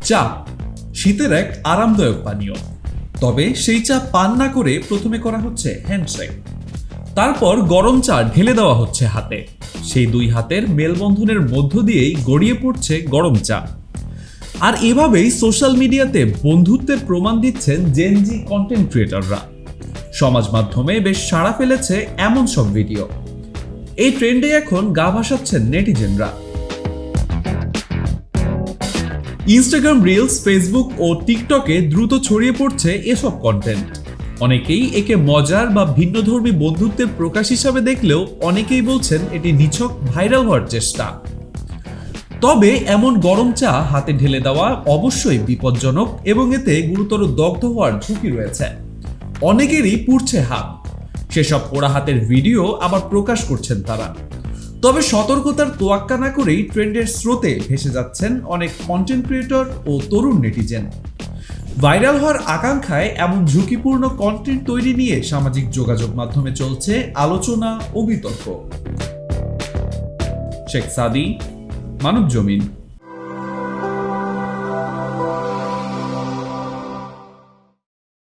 চা শীতের এক আরামদায়ক পানীয়, তবে সেই চা পান না করে প্রথমে করা হচ্ছে হ্যান্ডশেক, তারপর গরম চা ঢেলে দেওয়া হচ্ছে হাতে। সেই দুই হাতের মেলবন্ধনের মধ্য দিয়েই গড়িয়ে পড়ছে গরম চা। আর এভাবেই সোশ্যাল মিডিয়াতে বন্ধুত্বের প্রমাণ দিচ্ছেন জেনজি কন্টেন্ট ক্রিয়েটররা। সমাজ মাধ্যমে বেশ সাড়া ফেলেছে এমন সব ভিডিও। এই ট্রেন্ডে এখন গা ভাসাচ্ছেন নেটিজেনরা। ইনস্টাগ্রাম রিলস, ফেসবুক ও টিকটকে দ্রুত ছড়িয়ে পড়ছে এসব কন্টেন্ট। অনেকেই একে মজার বা ভিন্নধর্মী বন্ধুত্বের প্রকাশ হিসাবে দেখলেও অনেকেই বলছেন এটি নিছক ভাইরাল হওয়ার চেষ্টা। তবে এমন গরম চা হাতে ঢেলে দেওয়া অবশ্যই বিপজ্জনক এবং এতে গুরুতর দগ্ধ হওয়ার ঝুঁকি রয়েছে। অনেকেরই পুড়ছে হাত, সেসব পোড়া হাতের ভিডিও আবার প্রকাশ করছেন তারা। তবে সতর্কতার তোয়াক্কা না করেই ট্রেন্ডের স্রোতে ভেসে যাচ্ছেন অনেক কন্টেন্ট ক্রিয়েটর ও তরুণ নেটিজেন। ভাইরাল হওয়ার আকাঙ্ক্ষায় এমন ঝুঁকিপূর্ণ কন্টেন্ট তৈরি নিয়ে সামাজিক যোগাযোগ মাধ্যমে চলছে আলোচনা ও বিতর্ক। শেখ সাদি, মানবজমিন।